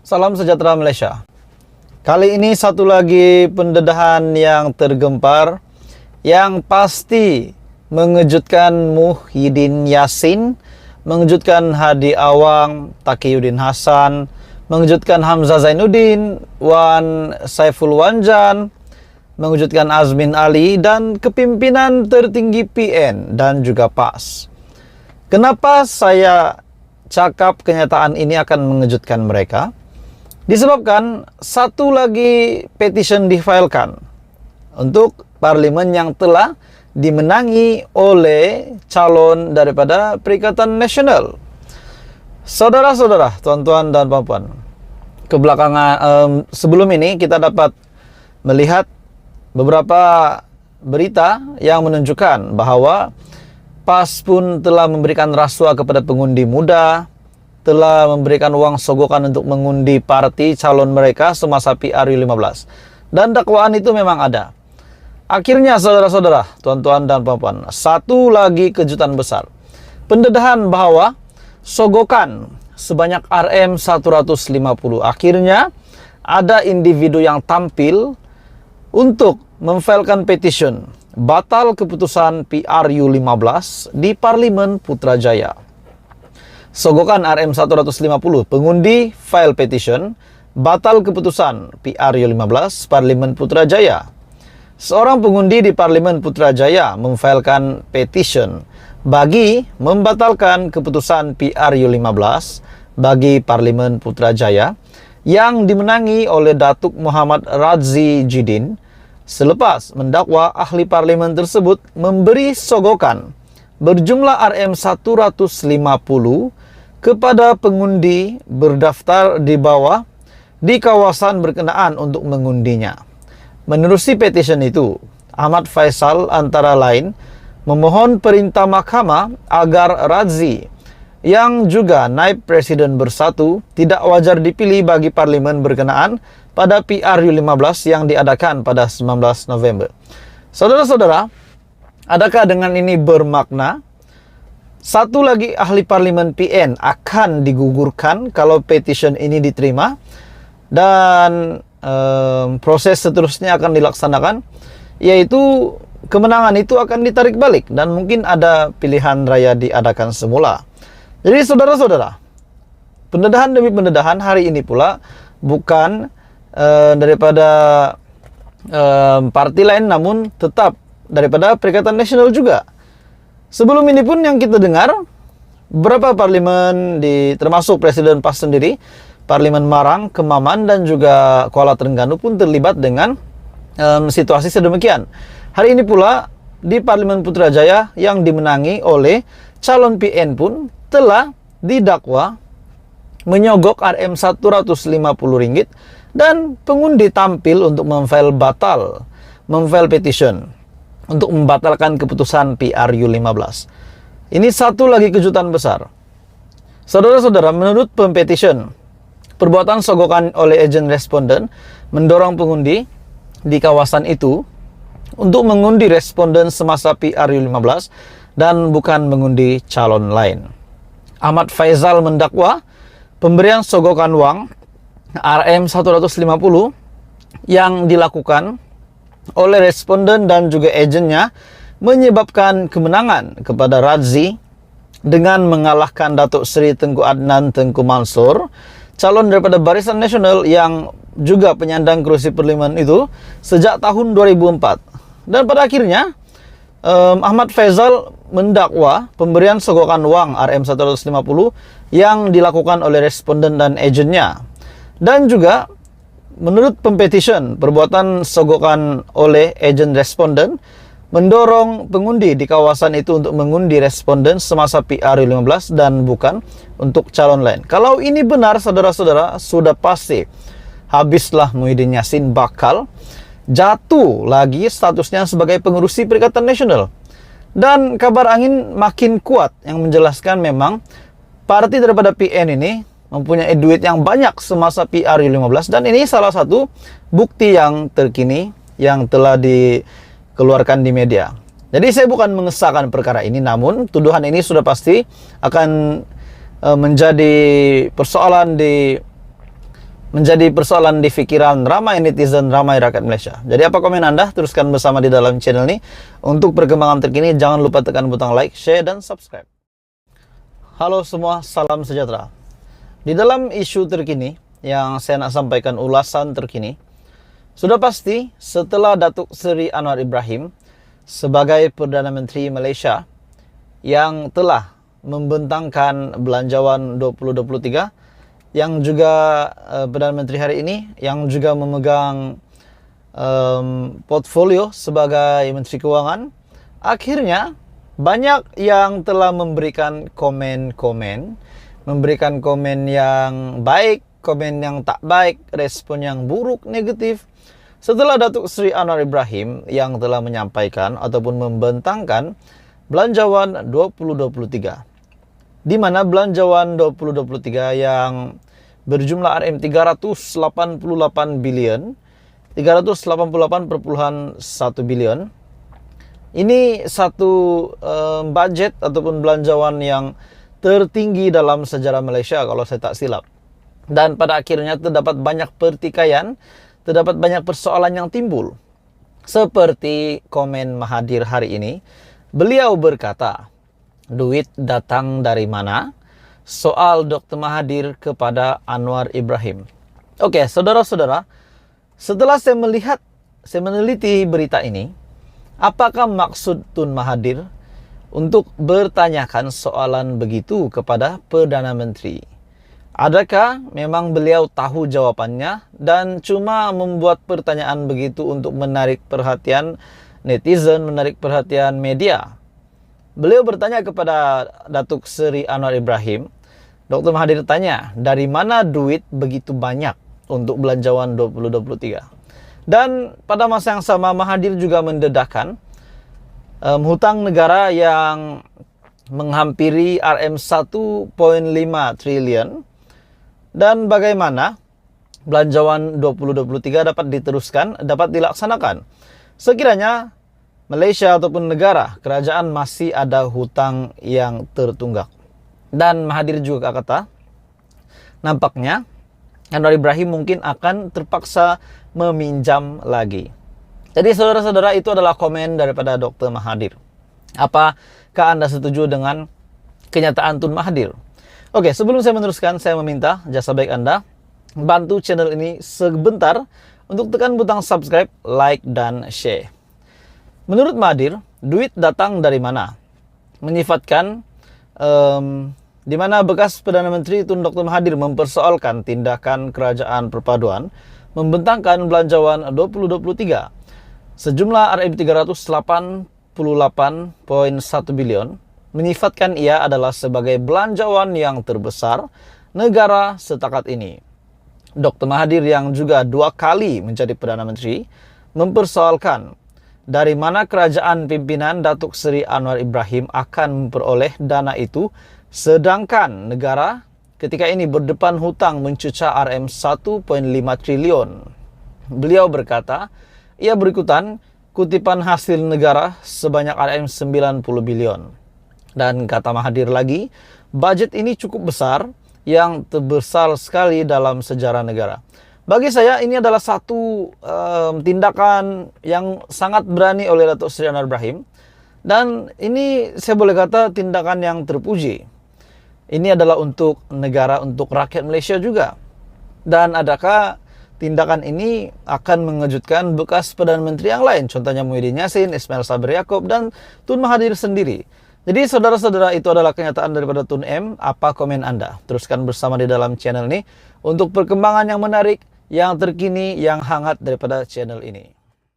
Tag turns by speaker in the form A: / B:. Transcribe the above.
A: Salam sejahtera Malaysia. Kali ini satu lagi pendedahan yang tergempar yang pasti mengejutkan Muhyiddin Yassin, mengejutkan Hadi Awang, Taqiyuddin Hasan, mengejutkan Hamzah Zainuddin, Wan Saiful Wanjan, mengejutkan Azmin Ali, dan kepimpinan tertinggi PN dan juga PAS. Kenapa saya cakap kenyataan ini akan mengejutkan mereka? Disebabkan satu lagi petition difilekan untuk parlimen yang telah dimenangi oleh calon daripada Perikatan Nasional. Saudara-saudara, tuan-tuan dan puan-puan, sebelum ini kita dapat melihat beberapa berita yang menunjukkan bahwa PAS pun telah memberikan rasuah kepada pengundi muda, telah memberikan uang sogokan untuk mengundi parti calon mereka semasa PRU15. Dan dakwaan itu memang ada. Akhirnya saudara-saudara, tuan-tuan dan puan-puan, satu lagi kejutan besar. Pendedahan bahwa sogokan sebanyak RM150. Akhirnya ada individu yang tampil untuk memfilekan petition batal keputusan PRU15 di Parlimen Putrajaya. Sogokan RM150, pengundi file petition batal keputusan PRU15 Parlimen Putrajaya. Seorang pengundi di Parlimen Putrajaya memfilekan petition bagi membatalkan keputusan PRU15 bagi Parlimen Putrajaya yang dimenangi oleh Datuk Muhammad Radzi Jidin selepas mendakwa ahli parlimen tersebut memberi sogokan berjumlah RM150 kepada pengundi berdaftar di bawah di kawasan berkenaan untuk mengundinya. Menerusi petition itu, Ahmad Faisal antara lain memohon perintah mahkamah agar Radzi, yang juga naib presiden bersatu, tidak wajar dipilih bagi parlimen berkenaan pada PRU15 yang diadakan pada 19 November. Saudara-saudara, adakah dengan ini bermakna satu lagi ahli parlimen PN akan digugurkan kalau petition ini diterima dan proses seterusnya akan dilaksanakan, yaitu kemenangan itu akan ditarik balik dan mungkin ada pilihan raya diadakan semula. Jadi saudara-saudara, pendedahan demi pendedahan hari ini pula bukan daripada parti lain, namun tetap daripada Perikatan Nasional juga. Sebelum ini pun yang kita dengar, beberapa parlimen termasuk Presiden PAS sendiri, Parlimen Marang, Kemaman, dan juga Kuala Terengganu pun terlibat dengan situasi sedemikian. Hari ini pula di Parlimen Putrajaya yang dimenangi oleh calon PN pun telah didakwa menyogok RM150 dan pengundi tampil untuk memfile petition untuk membatalkan keputusan PRU15. Ini satu lagi kejutan besar. Saudara-saudara, menurut pempetition, perbuatan sogokan oleh agen responden mendorong pengundi di kawasan itu untuk mengundi responden semasa PRU15 dan bukan mengundi calon lain. Ahmad Faisal mendakwa pemberian sogokan uang RM150 yang dilakukan oleh responden dan juga agennya menyebabkan kemenangan kepada Radzi dengan mengalahkan Datuk Seri Tengku Adnan Tengku Mansur, calon daripada Barisan Nasional yang juga penyandang kerusi parlimen itu sejak tahun 2004. Dan pada akhirnya Ahmad Faisal mendakwa pemberian sogokan uang RM150 yang dilakukan oleh responden dan agennya. Dan juga menurut pempetition, perbuatan sogokan oleh agen responden mendorong pengundi di kawasan itu untuk mengundi responden semasa PRU15 dan bukan untuk calon lain. Kalau ini benar, saudara-saudara, sudah pasti habislah Muhyiddin Yassin bakal jatuh lagi statusnya sebagai pengerusi Perikatan Nasional. Dan kabar angin makin kuat yang menjelaskan memang parti daripada PN ini mempunyai duit yang banyak semasa PRU15, dan ini salah satu bukti yang terkini yang telah dikeluarkan di media. Jadi saya bukan mengesahkan perkara ini, namun tuduhan ini sudah pasti akan menjadi persoalan di menjadi persoalan di pikiran ramai netizen, ramai rakyat Malaysia. Jadi apa komen Anda? Teruskan bersama di dalam channel ini. Untuk perkembangan terkini, jangan lupa tekan butang like, share, dan subscribe. Halo semua, salam sejahtera. Di dalam isu terkini, yang saya nak sampaikan ulasan terkini, sudah pasti setelah Datuk Seri Anwar Ibrahim sebagai Perdana Menteri Malaysia yang telah membentangkan Belanjawan 2023, yang juga Perdana Menteri hari ini yang juga memegang portfolio sebagai Menteri Keuangan, akhirnya banyak yang telah memberikan komen-komen, memberikan komen yang baik, komen yang tak baik, respon yang buruk, negatif setelah Datuk Seri Anwar Ibrahim yang telah menyampaikan ataupun membentangkan Belanjawan 2023, di mana Belanjawan 2023 yang berjumlah RM 388 bilion, 388,1 bilion. Ini satu budget ataupun belanjawan yang tertinggi dalam sejarah Malaysia kalau saya tak silap. Dan pada akhirnya terdapat banyak pertikaian, terdapat banyak persoalan yang timbul. Seperti komen Mahathir hari ini, beliau berkata, duit datang dari mana? Soal Dr. Mahathir kepada Anwar Ibrahim. Oke, saudara-saudara, setelah saya meneliti berita ini, apakah maksud Tun Mahathir untuk bertanyakan soalan begitu kepada Perdana Menteri? Adakah memang beliau tahu jawabannya dan cuma membuat pertanyaan begitu untuk menarik perhatian netizen, menarik perhatian media? Beliau bertanya kepada Datuk Seri Anwar Ibrahim, Dr. Mahathir tanya, dari mana duit begitu banyak untuk Belanjawan 2023? Dan pada masa yang sama, Mahathir juga mendedahkan hutang negara yang menghampiri RM 1.5 triliun dan bagaimana Belanjawan 2023 dapat diteruskan, dapat dilaksanakan sekiranya Malaysia ataupun negara, kerajaan masih ada hutang yang tertunggak. Dan Mahathir juga kata, nampaknya Anwar Ibrahim mungkin akan terpaksa meminjam lagi. Jadi saudara-saudara, itu adalah komen daripada Dr. Mahathir. Apakah Anda setuju dengan kenyataan Tun Mahathir? Oke, sebelum saya meneruskan, saya meminta jasa baik Anda bantu channel ini sebentar untuk tekan butang subscribe, like, dan share. Menurut Mahathir, duit datang dari mana? Menyifatkan di mana bekas Perdana Menteri Tun Dr. Mahathir mempersoalkan tindakan kerajaan perpaduan membentangkan Belanjawan 2023 sejumlah RM 388,1 bilion, menyifatkan ia adalah sebagai belanjawan yang terbesar negara setakat ini. Dr. Mahathir yang juga 2 kali menjadi Perdana Menteri mempersoalkan dari mana kerajaan pimpinan Datuk Seri Anwar Ibrahim akan memperoleh dana itu, sedangkan negara ketika ini berdepan hutang mencuca RM 1.5 triliun. Beliau berkata, ia berikutan kutipan hasil negara sebanyak RM 90 bilion. Dan kata Mahathir lagi, budget ini cukup besar, yang terbesar sekali dalam sejarah negara. Bagi saya ini adalah satu tindakan yang sangat berani oleh Datuk Seri Anwar Ibrahim. Dan ini saya boleh kata tindakan yang terpuji. Ini adalah untuk negara, untuk rakyat Malaysia juga. Dan adakah tindakan ini akan mengejutkan bekas Perdana Menteri yang lain? Contohnya Muhyiddin Yassin, Ismail Sabri Yaakob, dan Tun Mahathir sendiri. Jadi saudara-saudara, itu adalah kenyataan daripada Tun M. Apa komen Anda? Teruskan bersama di dalam channel ini untuk perkembangan yang menarik, yang terkini, yang hangat daripada channel ini.